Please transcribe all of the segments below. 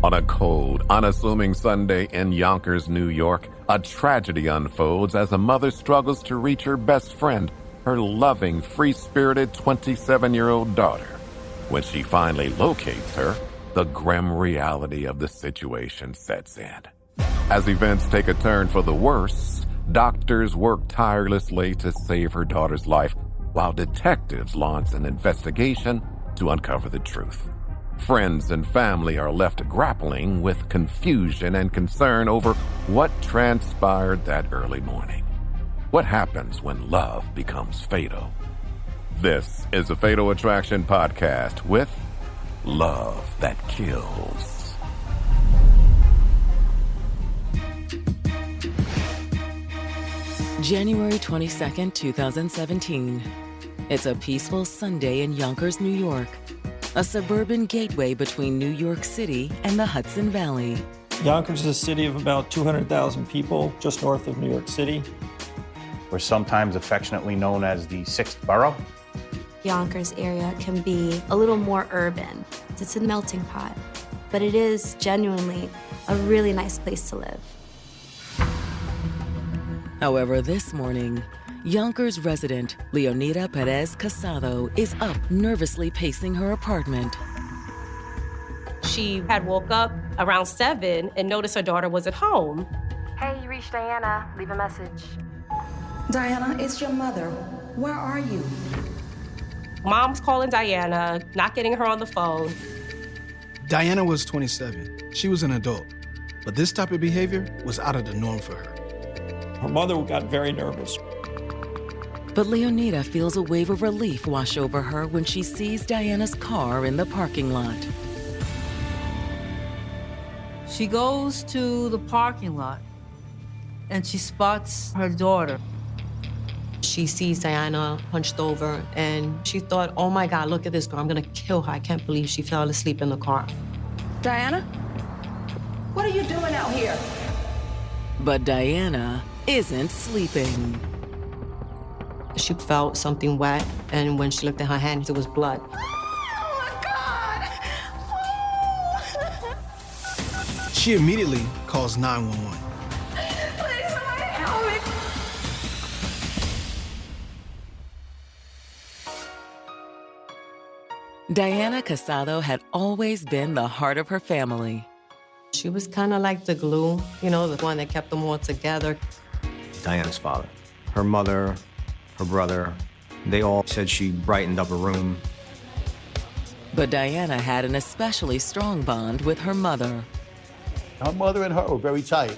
On a cold, unassuming Sunday in Yonkers, New York, a tragedy unfolds as a mother struggles to reach her best friend, her loving, free-spirited 27-year-old daughter. When she finally locates her, the grim reality of the situation sets in. As events take a turn for the worse, doctors work tirelessly to save her daughter's life, while detectives launch an investigation to uncover the truth. Friends and family are left grappling with confusion and concern over what transpired that early morning. What happens when love becomes fatal? This is a Fatal Attraction podcast with Love That Kills. January 22nd, 2017. It's a peaceful Sunday in Yonkers, New York, a suburban gateway between New York City and the Hudson Valley. Yonkers is a city of about 200,000 people, just north of New York City. We're sometimes affectionately known as the sixth borough. Yonkers area can be a little more urban. It's a melting pot, but it is genuinely a really nice place to live. However, this morning, Yonkers resident Leonida Perez Casado is up nervously pacing her apartment. She had woke up around 7 and noticed her daughter was at home. Hey, you reached Diana. Leave a message. Diana, it's your mother. Where are you? Mom's calling Diana, not getting her on the phone. Diana was 27. She was an adult, but this type of behavior was out of the norm for her. Her mother got very nervous. But Leonida feels a wave of relief wash over her when she sees Diana's car in the parking lot. She goes to the parking lot and she spots her daughter. She sees Diana hunched over and she thought, oh my God, look at this girl, I'm gonna kill her. I can't believe she fell asleep in the car. Diana? What are you doing out here? But Diana isn't sleeping. She felt something wet, and when she looked at her hand, it was blood. Oh my God! She immediately calls 911. Please, somebody help me! Diana Casado had always been the heart of her family. She was kind of like the glue, you know, the one that kept them all together. Diana's father, her mother, her brother, they all said she brightened up a room. But Diana had an especially strong bond with her mother. Her mother and her were very tight.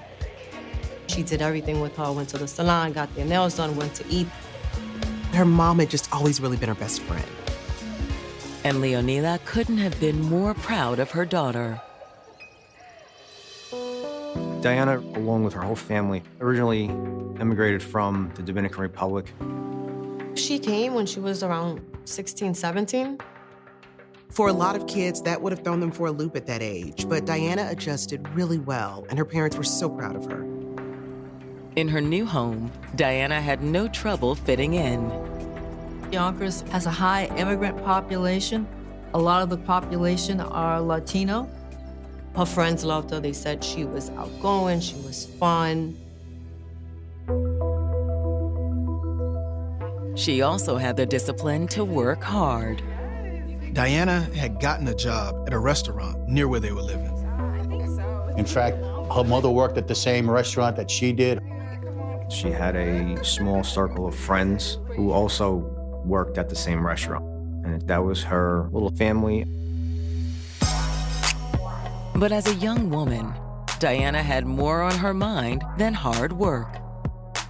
She did everything with her, went to the salon, got their nails done, went to eat. Her mom had just always really been her best friend. And Leonida couldn't have been more proud of her daughter. Diana, along with her whole family, originally immigrated from the Dominican Republic. She came when she was around 16, 17. For a lot of kids, that would have thrown them for a loop at that age, but Diana adjusted really well, and her parents were so proud of her. In her new home, Diana had no trouble fitting in. Yonkers has a high immigrant population. A lot of the population are Latino. Her friends loved her. They said she was outgoing, she was fun. She also had the discipline to work hard. Diana had gotten a job at a restaurant near where they were living. In fact, her mother worked at the same restaurant that she did. She had a small circle of friends who also worked at the same restaurant. And that was her little family. But as a young woman, Diana had more on her mind than hard work.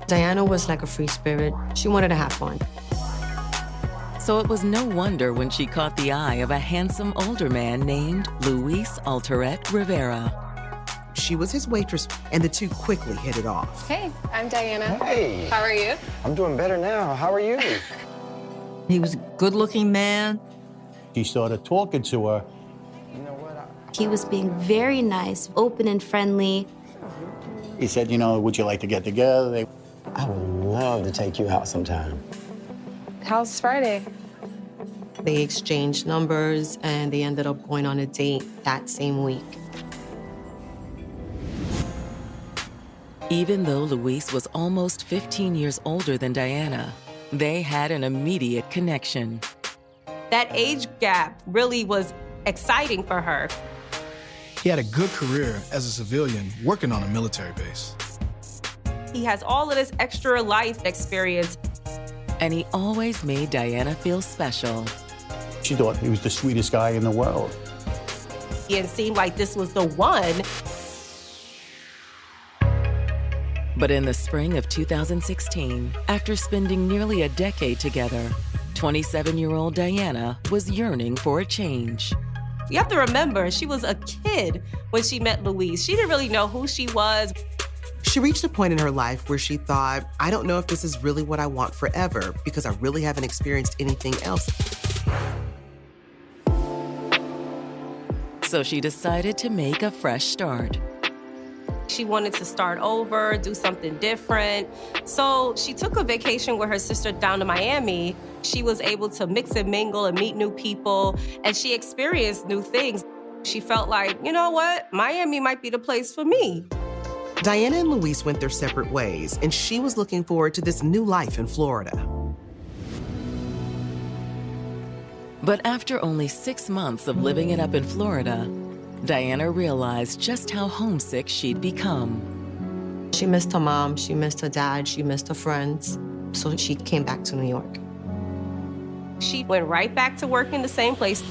Diana was like a free spirit. She wanted to have fun. So it was no wonder when she caught the eye of a handsome older man named Luis Alteret Rivera. She was his waitress, and the two quickly hit it off. Hey, I'm Diana. Hey. How are you? I'm doing better now. How are you? He was a good-looking man. He started talking to her. You know what? He was being very nice, open and friendly. He said, you know, would you like to get together? I would love to take you out sometime. How's Friday? They exchanged numbers and they ended up going on a date that same week. Even though Luis was almost 15 years older than Diana, they had an immediate connection. That age gap really was exciting for her. He had a good career as a civilian working on a military base. He has all of this extra life experience. And he always made Diana feel special. She thought he was the sweetest guy in the world. It seemed like this was the one. But in the spring of 2016, after spending nearly a decade together, 27-year-old Diana was yearning for a change. You have to remember, she was a kid when she met Luis. She didn't really know who she was. She reached a point in her life where she thought, I don't know if this is really what I want forever because I really haven't experienced anything else. So she decided to make a fresh start. She wanted to start over, do something different. So she took a vacation with her sister down to Miami. She was able to mix and mingle and meet new people, and she experienced new things. She felt like, you know what? Miami might be the place for me. Diana and Luis went their separate ways, and she was looking forward to this new life in Florida. But after only 6 months of living it up in Florida, Diana realized just how homesick she'd become. She missed her mom, she missed her dad, she missed her friends. So she came back to New York. She went right back to work in the same place.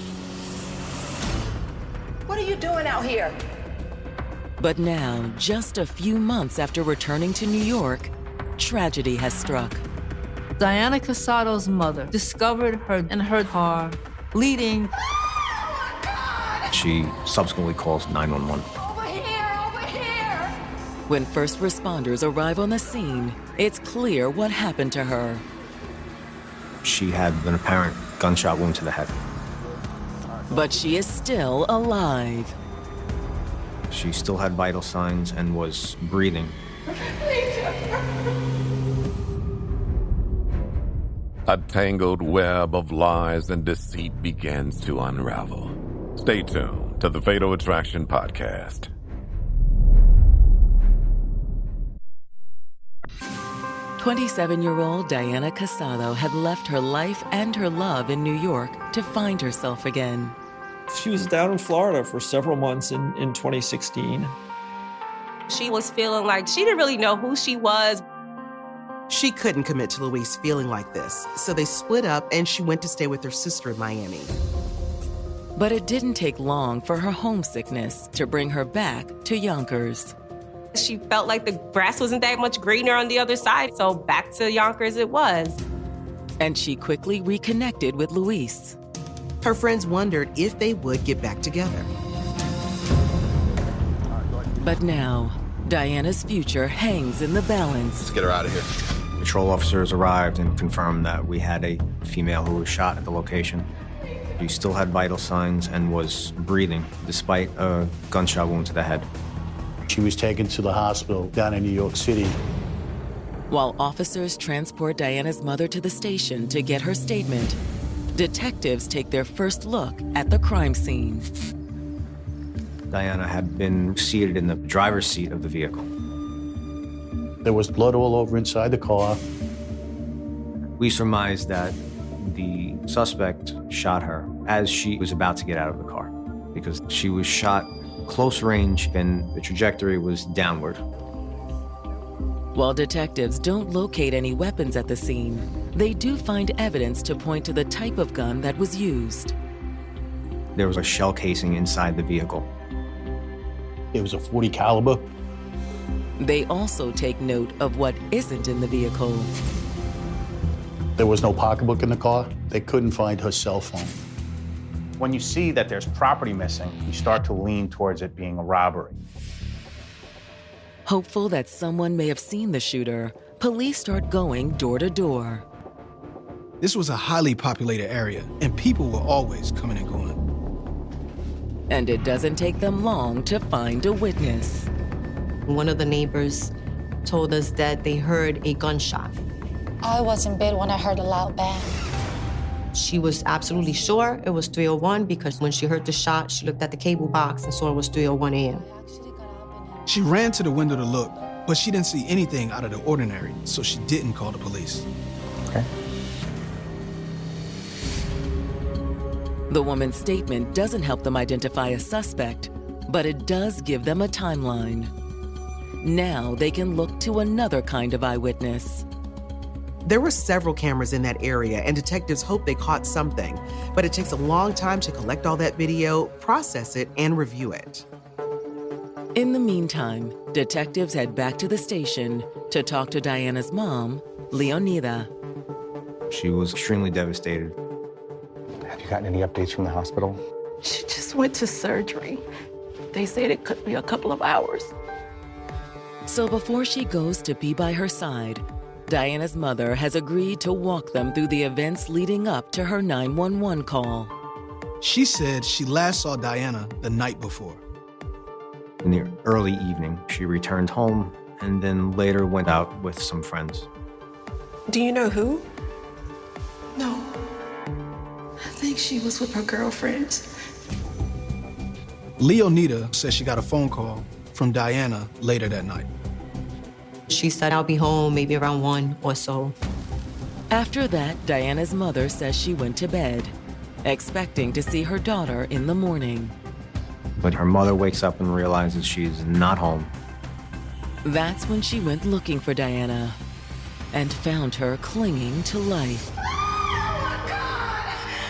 What are you doing out here? But now, just a few months after returning to New York, tragedy has struck. Diana Casado's mother discovered her in her car, bleeding. She subsequently calls 911. Over here! When first responders arrive on the scene, it's clear what happened to her. She had an apparent gunshot wound to the head. But she is still alive. She still had vital signs and was breathing. A tangled web of lies and deceit begins to unravel. Stay tuned to the Fatal Attraction Podcast. "27-year-old Diana Casado had left her life and her love in New York to find herself again. She was down in Florida for several months in 2016. She was feeling like she didn't really know who she was. She couldn't commit to Luis feeling like this, so they split up and she went to stay with her sister in Miami. But it didn't take long for her homesickness to bring her back to Yonkers. She felt like the grass wasn't that much greener on the other side, so back to Yonkers it was. And she quickly reconnected with Luis. Her friends wondered if they would get back together. But now, Diana's future hangs in the balance. Let's get her out of here. Patrol officers arrived and confirmed that we had a female who was shot at the location. She still had vital signs and was breathing, despite a gunshot wound to the head. She was taken to the hospital down in New York City. While officers transport Diana's mother to the station to get her statement, detectives take their first look at the crime scene. Diana had been seated in the driver's seat of the vehicle. There was blood all over inside the car. We surmised that the suspect shot her as she was about to get out of the car because she was shot close range and the trajectory was downward. While detectives don't locate any weapons at the scene, they do find evidence to point to the type of gun that was used. There was a shell casing inside the vehicle. It was a .40 caliber. They also take note of what isn't in the vehicle. There was no pocketbook in the car. They couldn't find her cell phone. When you see that there's property missing, you start to lean towards it being a robbery. Hopeful that someone may have seen the shooter, police start going door to door. This was a highly populated area, and people were always coming and going. And it doesn't take them long to find a witness. One of the neighbors told us that they heard a gunshot. I was in bed when I heard a loud bang. She was absolutely sure it was 3:01 because when she heard the shot, she looked at the cable box and saw it was 3:01 a.m. She ran to the window to look, But she didn't see anything out of the ordinary, so she didn't call the police. Okay. The woman's statement doesn't help them identify a suspect, but it does give them a timeline. Now they can look to another kind of eyewitness. There were several cameras in that area, and detectives hope they caught something. But it takes a long time to collect all that video, process it, and review it. In the meantime, detectives head back to the station to talk to Diana's mom, Leonida. She was extremely devastated. Have you gotten any updates from the hospital? She just went to surgery. They said it could be a couple of hours. So before she goes to be by her side, Diana's mother has agreed to walk them through the events leading up to her 911 call. She said she last saw Diana the night before. In the early evening, she returned home and then later went out with some friends. Do you know who? No. I think she was with her girlfriends. Leonida says she got a phone call from Diana later that night. She said, I'll be home maybe around 1 or so. After that, Diana's mother says she went to bed, expecting to see her daughter in the morning. But her mother wakes up and realizes she's not home. That's when she went looking for Diana and found her clinging to life.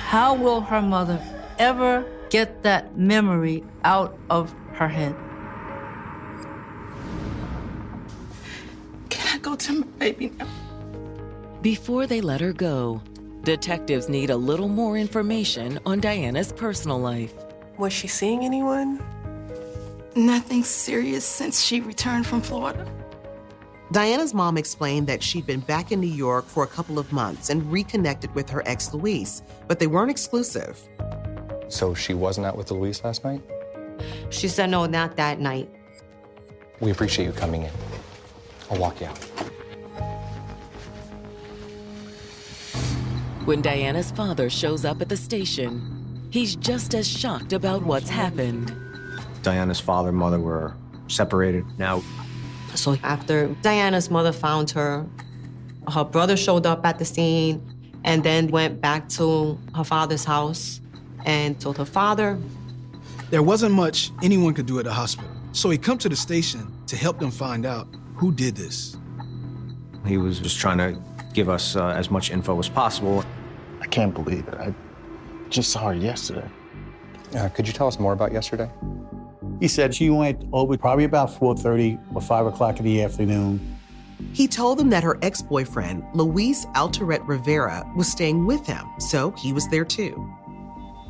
How will her mother ever get that memory out of her head? Can I go to my baby now? Before they let her go, detectives need a little more information on Diana's personal life. Was she seeing anyone? Nothing serious since she returned from Florida. Diana's mom explained that she'd been back in New York for a couple of months and reconnected with her ex, Luis, but they weren't exclusive. So she wasn't out with Luis last night? She said, no, not that night. We appreciate you coming in. I'll walk you out. When Diana's father shows up at the station, he's just as shocked about what's happened. Diana's father and mother were separated. Now, so after Diana's mother found her, her brother showed up at the scene and then went back to her father's house and told her father. There wasn't much anyone could do at the hospital, so he come to the station to help them find out who did this. He was just trying to give us as much info as possible. I can't believe it. I just saw her yesterday. Could you tell us more about yesterday? He said she went over probably about 4:30 or 5 o'clock in the afternoon. He told them that her ex-boyfriend, Luis Altoret Rivera, was staying with him, so he was there too.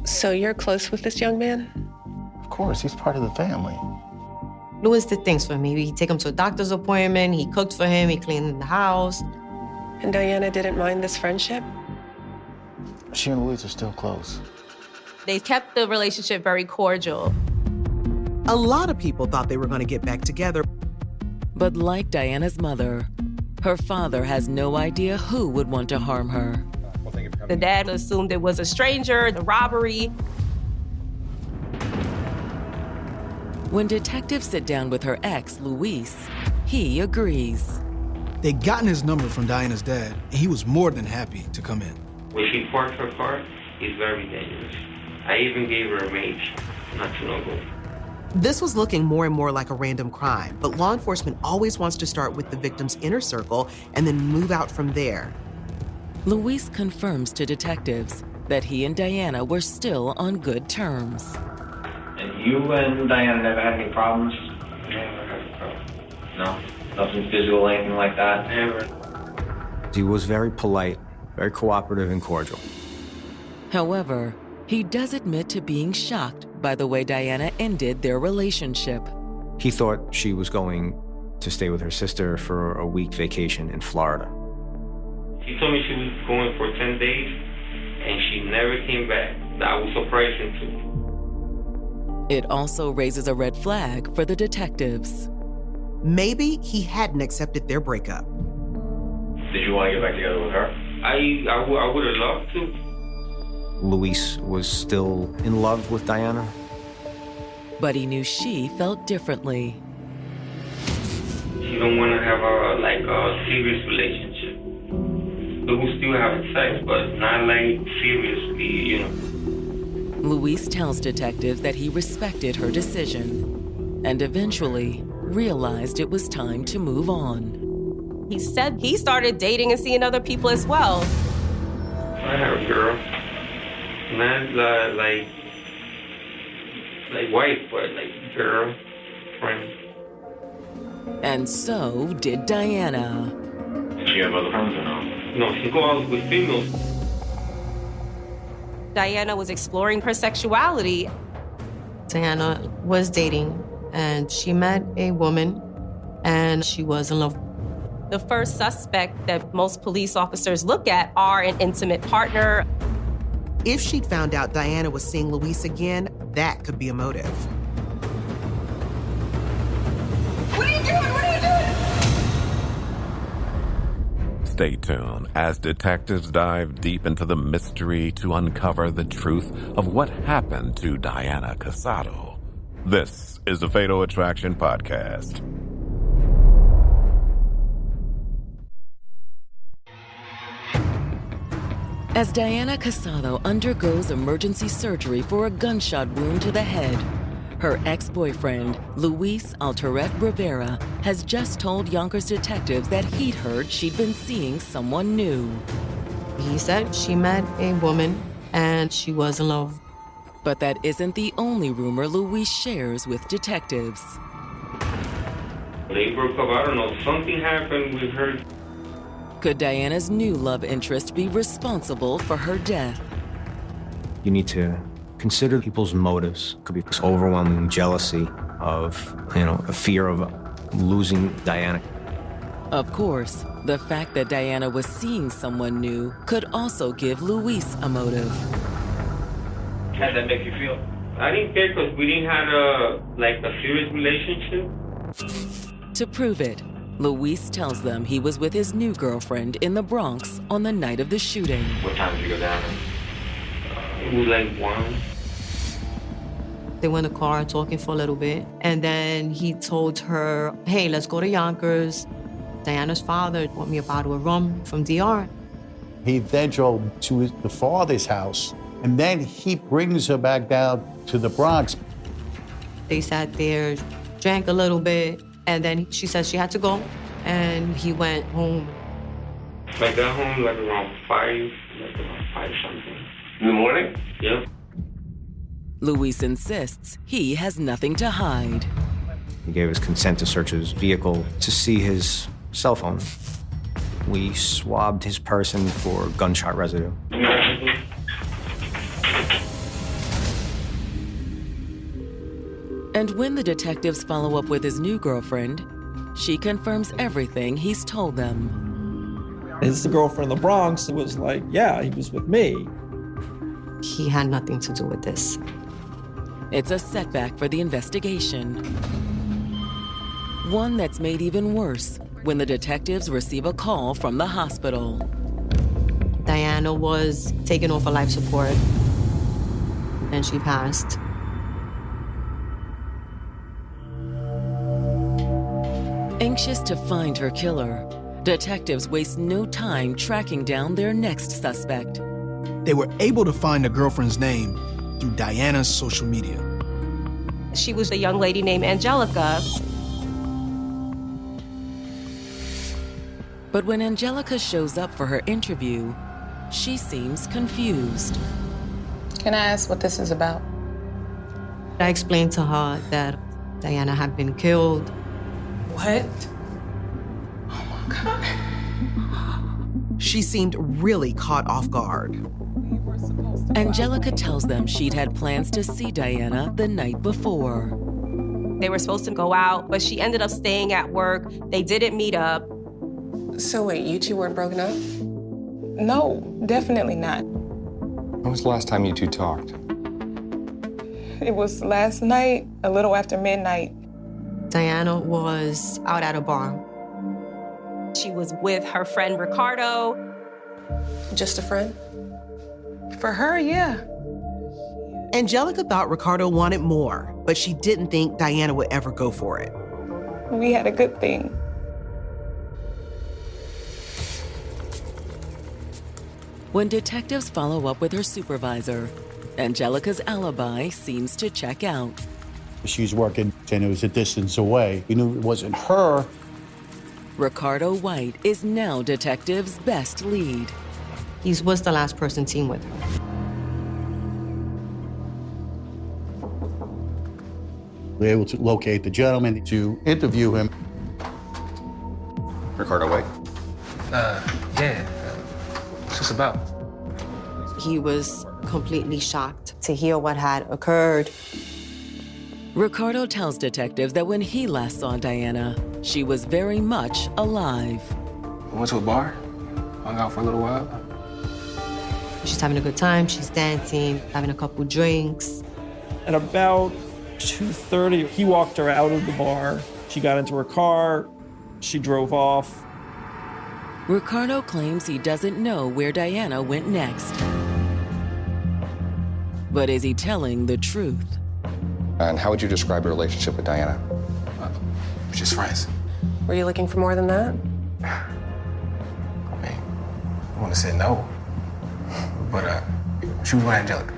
So you're close with this young man? Of course, he's part of the family. Luis did things for me. He'd take him to a doctor's appointment, he cooked for him, he cleaned the house. And Diana didn't mind this friendship? She and Luis are still close. They kept the relationship very cordial. A lot of people thought they were going to get back together. But like Diana's mother, her father has no idea who would want to harm her. The dad assumed it was a stranger, the robbery. When detectives sit down with her ex, Luis, he agrees. They'd gotten his number from Diana's dad, and he was more than happy to come in. When she parked her car, it's very dangerous. I even gave her a mage, not to no go. This was looking more and more like a random crime, but law enforcement always wants to start with the victim's inner circle and then move out from there. Luis confirms to detectives that he and Diana were still on good terms. And you and Diana never had any problems? Never had a problem. No? Nothing physical, anything like that? Never. He was very polite, very cooperative and cordial. However, he does admit to being shocked by the way Diana ended their relationship. He thought she was going to stay with her sister for a week vacation in Florida. She told me she was going for 10 days, and she never came back. That was surprising too. It also raises a red flag for the detectives. Maybe he hadn't accepted their breakup. Did you want to get back together with her? I would have loved to. Luis was still in love with Diana. But he knew she felt differently. She's don't want to have a serious relationship. But we still have sex, but not like seriously, you know. Luis tells detectives that he respected her decision and eventually realized it was time to move on. He said he started dating and seeing other people as well. I have a girl. Not like wife, but like girl, friend. And so did Diana. Did she have other friends or no? No, she go out with females. Diana was exploring her sexuality. Diana was dating, and she met a woman, and she was in love. The first suspect that most police officers look at are an intimate partner. If she'd found out Diana was seeing Luis again, that could be a motive. What are you doing? What are you doing? Stay tuned as detectives dive deep into the mystery to uncover the truth of what happened to Diana Casado. This is the Fatal Attraction Podcast. As Diana Casado undergoes emergency surgery for a gunshot wound to the head, her ex-boyfriend, Luis Altaret Rivera, has just told Yonkers detectives that he'd heard she'd been seeing someone new. He said she met a woman and she was in love. But that isn't the only rumor Luis shares with detectives. They broke up, I don't know, something happened with her. Could Diana's new love interest be responsible for her death? You need to consider people's motives. Could be this overwhelming jealousy of, a fear of losing Diana. Of course, the fact that Diana was seeing someone new could also give Luis a motive. How did that make you feel? I didn't care because we didn't have a serious relationship. To prove it, Luis tells them he was with his new girlfriend in the Bronx on the night of the shooting. What time did you go down? It was like 1. They went in the car talking for a little bit, and then he told her, hey, let's go to Yonkers. Diana's father bought me a bottle of rum from DR. He then drove to the father's house, and then he brings her back down to the Bronx. They sat there, drank a little bit, and then she said she had to go, and he went home. I got home around 5 something. In the morning? Yep. Luis insists he has nothing to hide. He gave us consent to search his vehicle to see his cell phone. We swabbed his person for gunshot residue. And when the detectives follow up with his new girlfriend, she confirms everything he's told them. It's the girl from the Bronx. It was like, yeah, he was with me. He had nothing to do with this. It's a setback for the investigation. One that's made even worse when the detectives receive a call from the hospital. Diana was taken off of life support, and she passed. Anxious to find her killer, detectives waste no time tracking down their next suspect. They were able to find the girlfriend's name through Diana's social media. She was a young lady named Angelica. But when Angelica shows up for her interview, she seems confused. Can I ask what this is about? I explained to her that Diana had been killed. What? Oh my God. She seemed really caught off guard. Angelica tells them she'd had plans to see Diana the night before. They were supposed to go out, but she ended up staying at work. They didn't meet up. So wait, you two weren't broken up? No, definitely not. When was the last time you two talked? It was last night, a little after midnight. Diana was out at a bar. She was with her friend Ricardo. Just a friend? For her, yeah. Angelica thought Ricardo wanted more, but she didn't think Diana would ever go for it. We had a good thing. When detectives follow up with her supervisor, Angelica's alibi seems to check out. She's working, and it was a distance away. We knew it wasn't her. Ricardo White is now detectives' best lead. He was the last person seen with her. We were able to locate the gentleman to interview him. Ricardo White. Yeah. What's this about? He was completely shocked to hear what had occurred. Ricardo tells detectives that when he last saw Diana, she was very much alive. We went to a bar, hung out for a little while. She's having a good time, she's dancing, having a couple drinks. At about 2:30, he walked her out of the bar. She got into her car, she drove off. Ricardo claims he doesn't know where Diana went next. But is he telling the truth? And how would you describe your relationship with Diana? We're just friends. Were you looking for more than that? I mean, I want to say no, but she was with Angelica.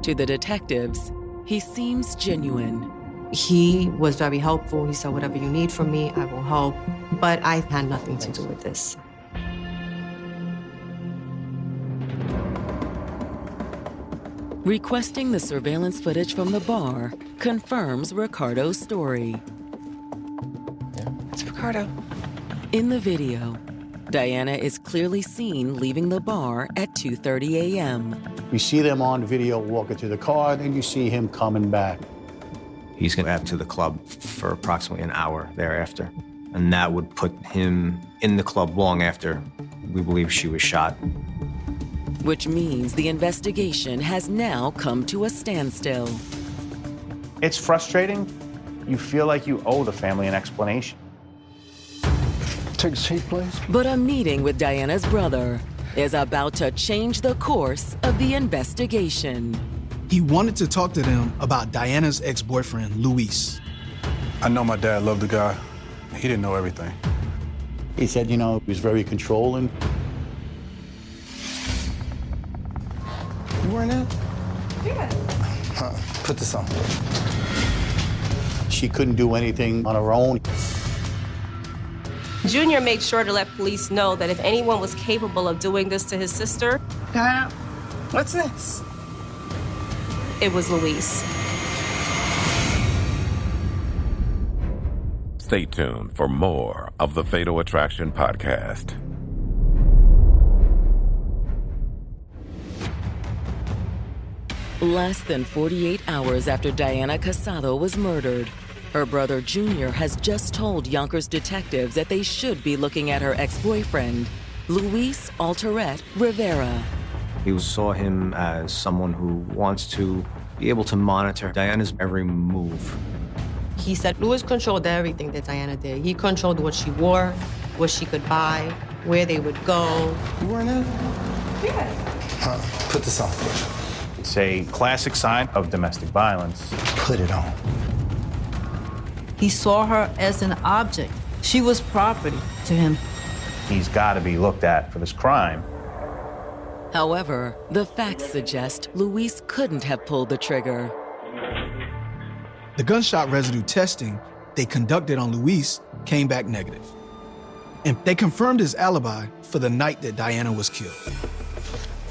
To the detectives, he seems genuine. He was very helpful. He said, whatever you need from me, I will help. But I had nothing to do with this. Requesting the surveillance footage from the bar confirms Ricardo's story. It's Ricardo. In the video, Diana is clearly seen leaving the bar at 2:30 a.m. You see them on video walking to the car, then you see him coming back. He's going back to the club for approximately an hour thereafter. And that would put him in the club long after we believe she was shot. Which means the investigation has now come to a standstill. It's frustrating. You feel like you owe the family an explanation. Take a seat, please. But a meeting with Diana's brother is about to change the course of the investigation. He wanted to talk to them about Diana's ex-boyfriend, Luis. I know my dad loved the guy. He didn't know everything. He said, he was very controlling. You wearing that? Yeah. Put this on. She couldn't do anything on her own. Junior made sure to let police know that if anyone was capable of doing this to his sister, Diana, what's this? it was Luis. Stay tuned for more of the Fatal Attraction podcast. Less than 48 hours after Diana Casado was murdered, her brother Junior has just told Yonkers detectives that they should be looking at her ex-boyfriend, Luis Altaret Rivera. He saw him as someone who wants to be able to monitor Diana's every move. He said Luis controlled everything that Diana did. He controlled what she wore, what she could buy, where they would go. You wearing that? Yeah. Put this on. It's a classic sign of domestic violence. Put it on. He saw her as an object. She was property to him. He's got to be looked at for this crime. However, the facts suggest Luis couldn't have pulled the trigger. The gunshot residue testing they conducted on Luis came back negative. And they confirmed his alibi for the night that Diana was killed.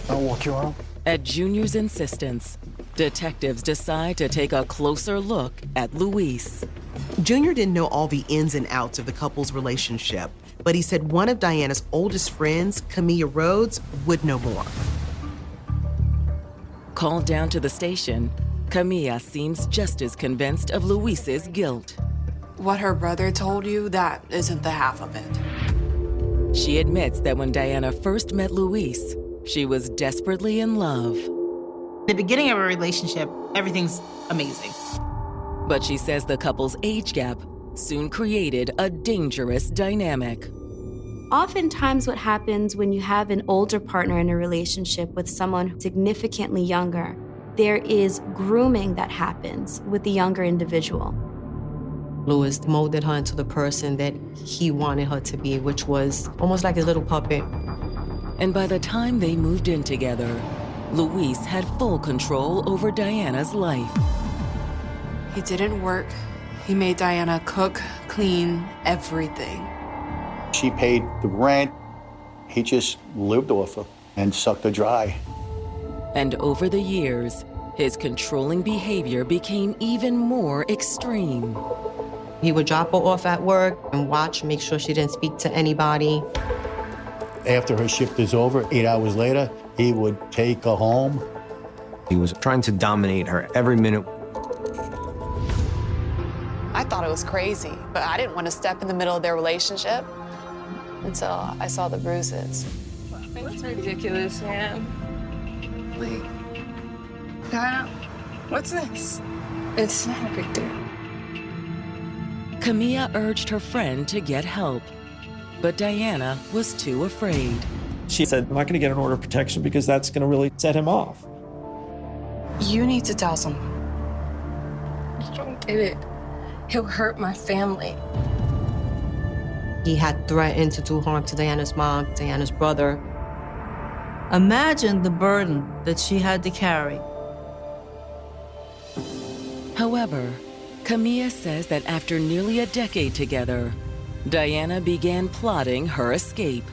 I'll walk you out. At Junior's insistence, detectives decide to take a closer look at Luis. Junior didn't know all the ins and outs of the couple's relationship, but he said one of Diana's oldest friends, Camilla Rhodes, would know more. Called down to the station, Camilla seems just as convinced of Luis's guilt. What her brother told you, that isn't the half of it. She admits that when Diana first met Luis, she was desperately in love. The beginning of a relationship, everything's amazing. But she says the couple's age gap soon created a dangerous dynamic. Oftentimes what happens when you have an older partner in a relationship with someone significantly younger, there is grooming that happens with the younger individual. Luis molded her into the person that he wanted her to be, which was almost like his little puppet. And by the time they moved in together, Luis had full control over Diana's life. He didn't work. He made Diana cook, clean, everything. She paid the rent. He just lived off her and sucked her dry. And over the years, his controlling behavior became even more extreme. He would drop her off at work and watch, make sure she didn't speak to anybody. After her shift is over, 8 hours later, he would take her home. He was trying to dominate her every minute. I thought it was crazy, but I didn't want to step in the middle of their relationship until I saw the bruises. That's ridiculous, man. Wait. Diana, what's this? It's not a big deal. Camilla urged her friend to get help, but Diana was too afraid. She said, I'm not going to get an order of protection because that's going to really set him off. You need to tell someone. Don't get it. He'll hurt my family. He had threatened to do harm to Diana's mom, Diana's brother. Imagine the burden that she had to carry. However, Camilla says that after nearly a decade together, Diana began plotting her escape.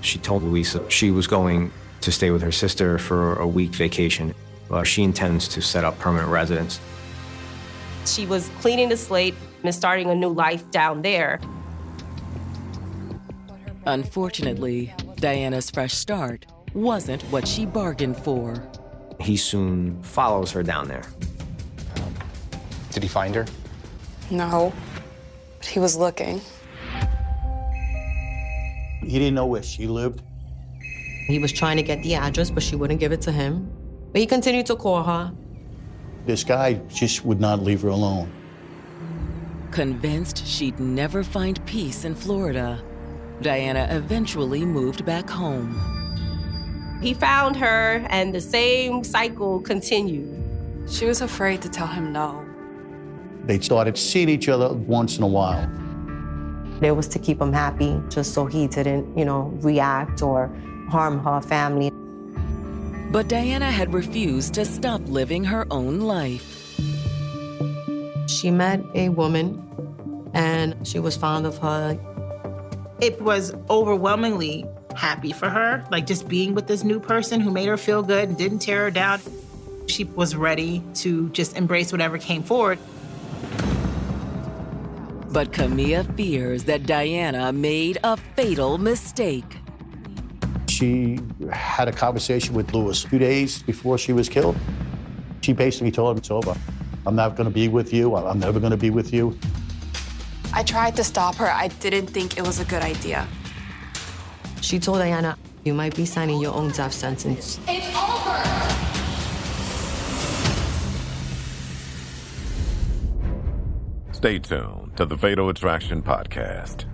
She told Luisa she was going to stay with her sister for a week vacation. She intends to set up permanent residence. She was cleaning the slate and starting a new life down there. Unfortunately, Diana's fresh start wasn't what she bargained for. He soon follows her down there. Did he find her? No, but he was looking. He didn't know where she lived. He was trying to get the address, but she wouldn't give it to him. But he continued to call her. This guy just would not leave her alone. Convinced she'd never find peace in Florida, Diana eventually moved back home. He found her, and the same cycle continued. She was afraid to tell him no. They started seeing each other once in a while. It was to keep him happy, just so he didn't, react or harm her family. But Diana had refused to stop living her own life. She met a woman, and she was fond of her. It was overwhelmingly happy for her, like just being with this new person who made her feel good and didn't tear her down. She was ready to just embrace whatever came forward. But Camilla fears that Diana made a fatal mistake. She had a conversation with Louis 2 days before she was killed. She basically told him, it's over. I'm not going to be with you. I'm never going to be with you. I tried to stop her. I didn't think it was a good idea. She told Diana, you might be signing your own death sentence. It's over! Stay tuned to the Fatal Attraction Podcast.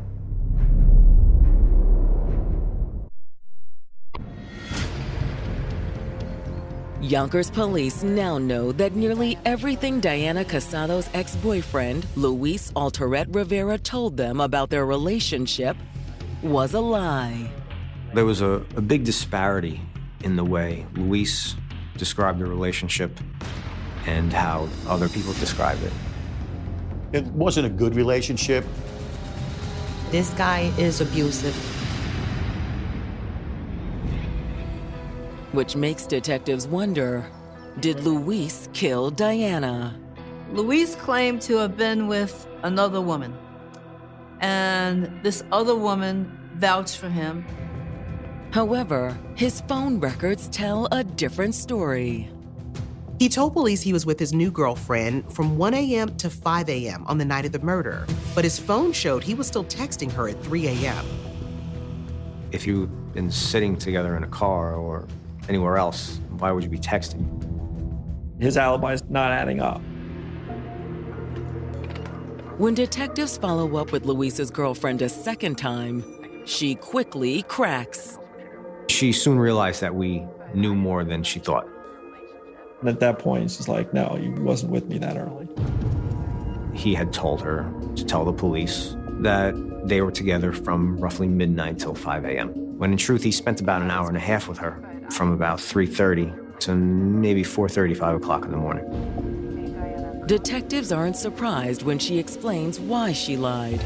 Yonkers police now know that nearly everything Diana Casado's ex-boyfriend, Luis Altoret Rivera, told them about their relationship was a lie. There was a big disparity in the way Luis described the relationship and how other people described it. It wasn't a good relationship. This guy is abusive. Which makes detectives wonder, did Luis kill Diana? Luis claimed to have been with another woman, and this other woman vouched for him. However, his phone records tell a different story. He told police he was with his new girlfriend from 1 a.m. to 5 a.m. on the night of the murder, but his phone showed he was still texting her at 3 a.m. If you've been sitting together in a car or anywhere else, why would you be texting? His alibi is not adding up. When detectives follow up with Luis's girlfriend a second time, she quickly cracks. She soon realized that we knew more than she thought. And at that point, she's like, no, you wasn't with me that early. He had told her to tell the police that they were together from roughly midnight till 5 a.m. when in truth he spent about an hour and a half with her, from about 3:30 to maybe 4:30, 5 o'clock in the morning. Detectives aren't surprised when she explains why she lied.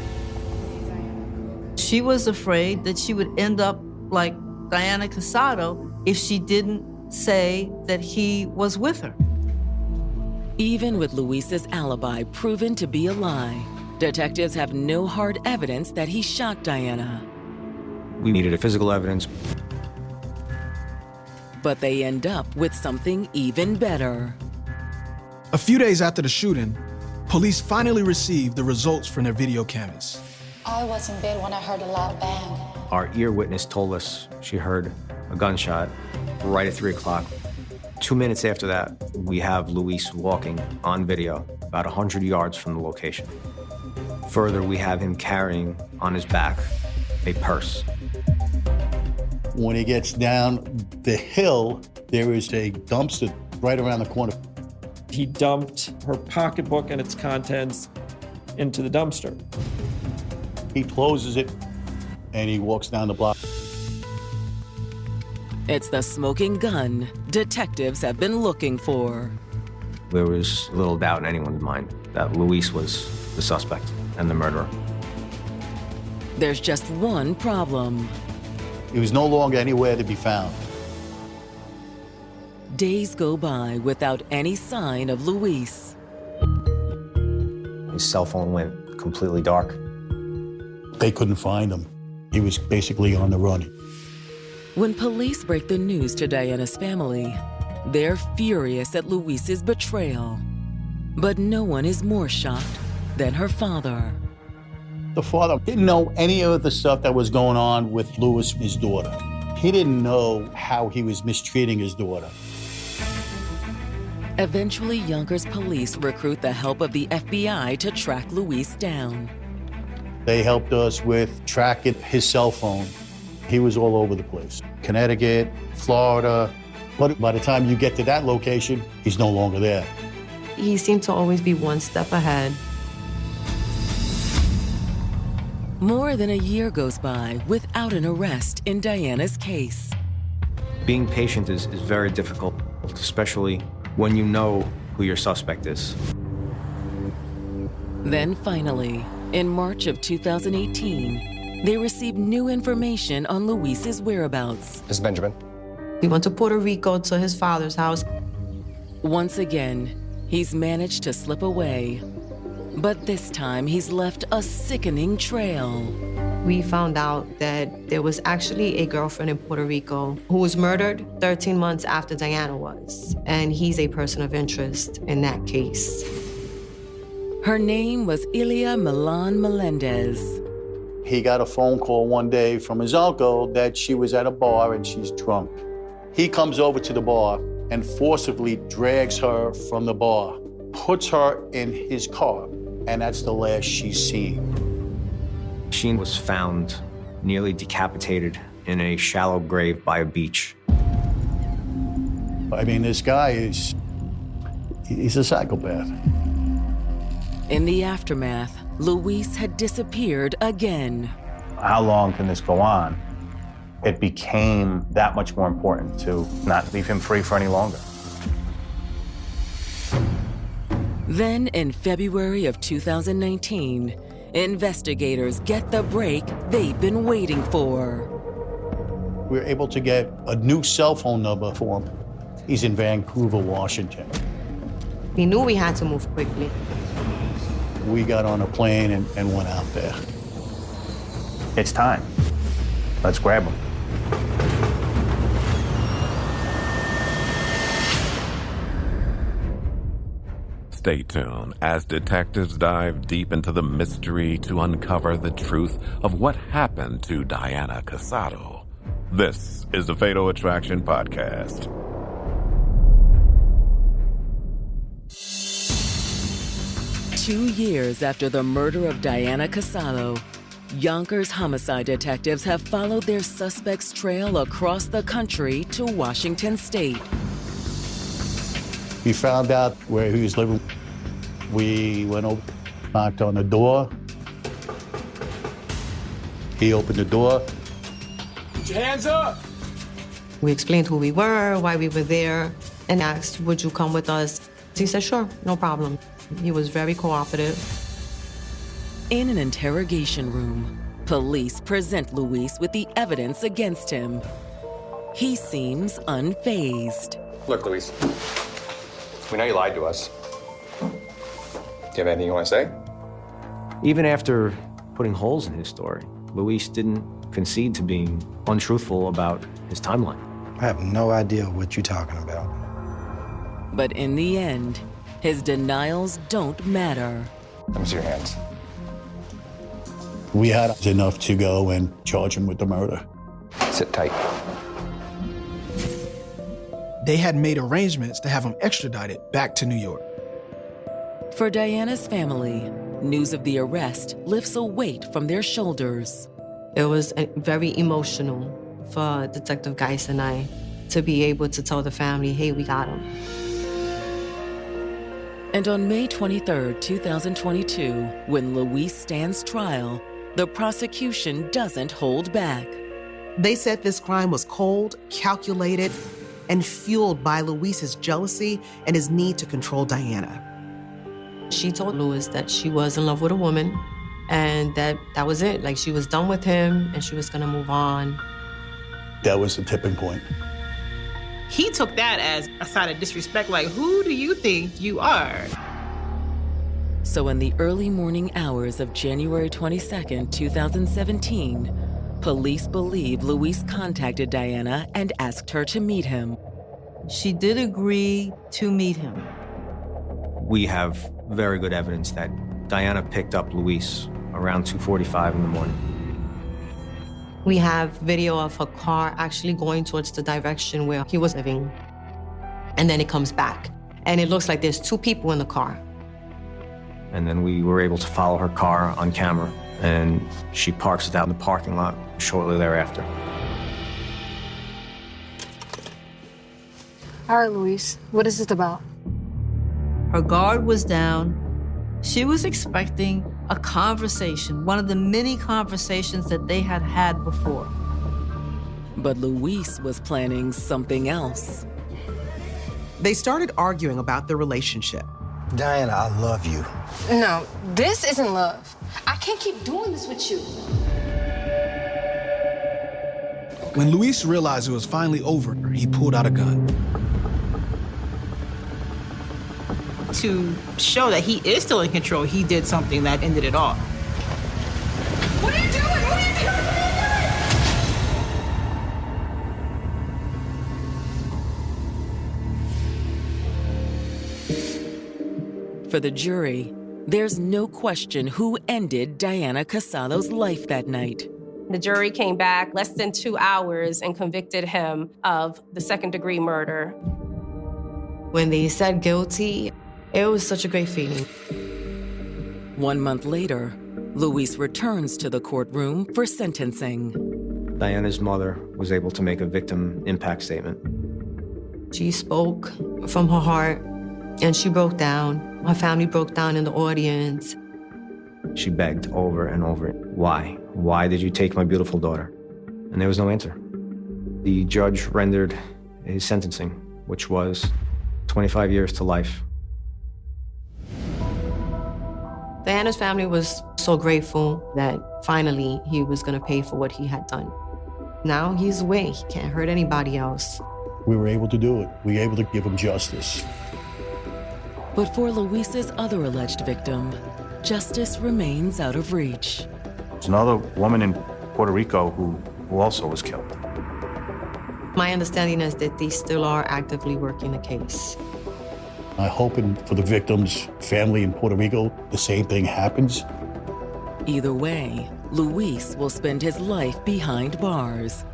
She was afraid that she would end up like Diana Casado if she didn't say that he was with her. Even with Luis's alibi proven to be a lie, detectives have no hard evidence that he shot Diana. We needed a physical evidence. But they end up with something even better. A few days after the shooting, police finally received the results from their video cameras. I was in bed when I heard a loud bang. Our ear witness told us she heard a gunshot right at 3 o'clock. 2 minutes after that, we have Luis walking on video about 100 yards from the location. Further, we have him carrying on his back a purse. When he gets down the hill, there is a dumpster right around the corner. He dumped her pocketbook and its contents into the dumpster. He closes it and he walks down the block. It's the smoking gun detectives have been looking for. There was little doubt in anyone's mind that Luis was the suspect and the murderer. There's just one problem. He was no longer anywhere to be found. Days go by without any sign of Luis. His cell phone went completely dark. They couldn't find him. He was basically on the run. When police break the news to Diana's family, they're furious at Luis's betrayal. But no one is more shocked than her father. The father didn't know any of the stuff that was going on with Louis, his daughter. He didn't know how he was mistreating his daughter. Eventually, Yonkers police recruit the help of the FBI to track Luis down. They helped us with tracking his cell phone. He was all over the place. Connecticut, Florida. But by the time you get to that location, he's no longer there. He seemed to always be one step ahead. More than a year goes by without an arrest in Diana's case. Being patient is very difficult, especially when you know who your suspect is. Then finally, in March of 2018, they received new information on Luis's whereabouts. Ms. Benjamin. He went to Puerto Rico to his father's house. Once again, he's managed to slip away. But this time, he's left a sickening trail. We found out that there was actually a girlfriend in Puerto Rico who was murdered 13 months after Diana was. And he's a person of interest in that case. Her name was Ilia Milan Melendez. He got a phone call one day from his uncle that she was at a bar and she's drunk. He comes over to the bar and forcibly drags her from the bar, puts her in his car, and that's the last she's seen. She was found nearly decapitated in a shallow grave by a beach. I mean, this guy he's a psychopath. In the aftermath, Luis had disappeared again. How long can this go on? It became that much more important to not leave him free for any longer. Then, in February of 2019, investigators get the break they've been waiting for. We were able to get a new cell phone number for him. He's in Vancouver, Washington. We knew we had to move quickly. We got on a plane and went out there. It's time. Let's grab him. Stay tuned as detectives dive deep into the mystery to uncover the truth of what happened to Diana Casado. This is the Fatal Attraction Podcast. Two years after the murder of Diana Casado, Yonkers homicide detectives have followed their suspect's trail across the country to Washington State. We found out where he was living. We went over, knocked on the door. He opened the door. your hands up! We explained who we were, why we were there, and asked, would you come with us? He said, sure, no problem. He was very cooperative. In an interrogation room, police present Luis with the evidence against him. He seems unfazed. Look, Luis, we know you lied to us. Do you have anything you want to say? Even after putting holes in his story, Luis didn't concede to being untruthful about his timeline. I have no idea what you're talking about. But in the end, his denials don't matter. Let me see your hands. We had enough to go and charge him with the murder. Sit tight. They had made arrangements to have him extradited back to New York. For Diana's family, news of the arrest lifts a weight from their shoulders. It was very emotional for Detective Geis and I to be able to tell the family, hey, we got him. And on May 23, 2022, when Luis stands trial, the prosecution doesn't hold back. They said this crime was cold, calculated, and fueled by Luis's jealousy and his need to control Diana. She told Luis that she was in love with a woman and that was it. Like, she was done with him and she was gonna move on. That was the tipping point. He took that as a sign of disrespect, like, who do you think you are? So in the early morning hours of January 22, 2017, police believe Luis contacted Diana and asked her to meet him. She did agree to meet him. We have very good evidence that Diana picked up Luis around 2:45 in the morning. We have video of her car actually going towards the direction where he was living. And then it comes back. And it looks like there's two people in the car. And then we were able to follow her car on camera, and she parks it out in the parking lot shortly thereafter. All right, Luis, what is this about? Her guard was down. She was expecting a conversation, one of the many conversations that they had had before. But Luis was planning something else. They started arguing about their relationship. Diana, I love you. No, this isn't love. I can't keep doing this with you. When Luis realized it was finally over, he pulled out a gun. To show that he is still in control, he did something that ended it all. What are you doing? What are you doing? For the jury, there's no question who ended Diana Casalo's life that night. The jury came back less than 2 hours and convicted him of the second-degree murder. When they said guilty, it was such a great feeling. 1 month later, Luis returns to the courtroom for sentencing. Diana's mother was able to make a victim impact statement. She spoke from her heart, and she broke down. Her family broke down in the audience. She begged over and over, why? Why did you take my beautiful daughter? And there was no answer. The judge rendered his sentencing, which was 25 years to life. Diana's family was so grateful that finally he was going to pay for what he had done. Now he's away. He can't hurt anybody else. We were able to do it. We were able to give him justice. But for Luis's other alleged victim, justice remains out of reach. There's another woman in Puerto Rico who also was killed. My understanding is that they still are actively working the case. I hope for the victim's family in Puerto Rico, the same thing happens. Either way, Luis will spend his life behind bars,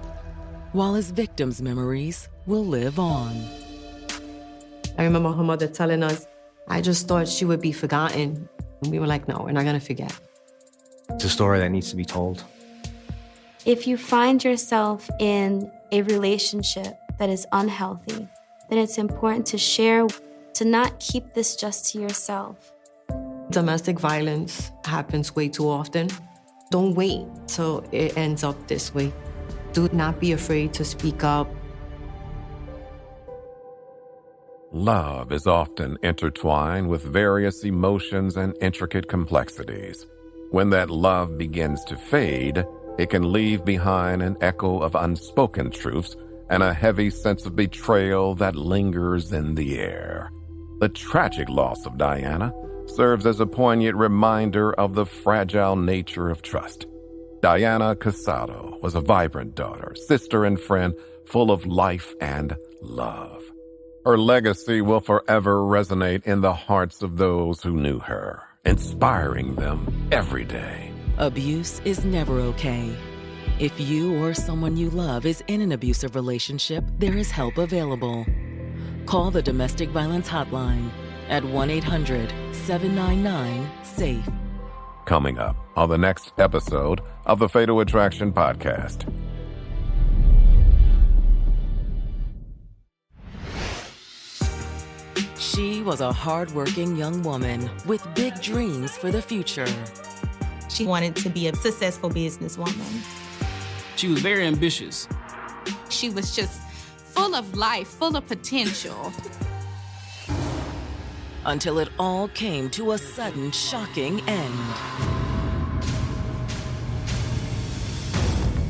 while his victims' memories will live on. I remember her mother telling us, I just thought she would be forgotten. And we were like, no, we're not gonna forget. It's a story that needs to be told. If you find yourself in a relationship that is unhealthy, then it's important to share, to not keep this just to yourself. Domestic violence happens way too often. Don't wait till it ends up this way. Do not be afraid to speak up. Love is often intertwined with various emotions and intricate complexities. When that love begins to fade, it can leave behind an echo of unspoken truths and a heavy sense of betrayal that lingers in the air. The tragic loss of Diana serves as a poignant reminder of the fragile nature of trust. Diana Casado was a vibrant daughter, sister, and friend full of life and love. Her legacy will forever resonate in the hearts of those who knew her, inspiring them every day. Abuse is never okay. If you or someone you love is in an abusive relationship, there is help available. Call the Domestic Violence Hotline at 1-800-799-SAFE. Coming up on the next episode of the Fatal Attraction Podcast. She was a hardworking young woman with big dreams for the future. She wanted to be a successful businesswoman. She was very ambitious. She was just full of life, full of potential. Until it all came to a sudden, shocking end.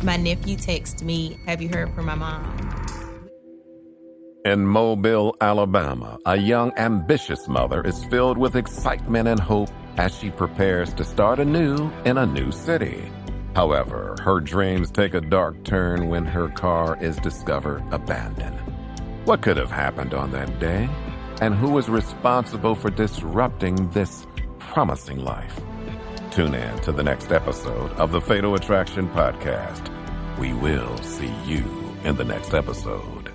My nephew texted me, "Have you heard from my mom?" In Mobile, Alabama, a young, ambitious mother is filled with excitement and hope as she prepares to start anew in a new city. However, her dreams take a dark turn when her car is discovered abandoned. What could have happened on that day? And who is responsible for disrupting this promising life? Tune in to the next episode of the Fatal Attraction Podcast. We will see you in the next episode.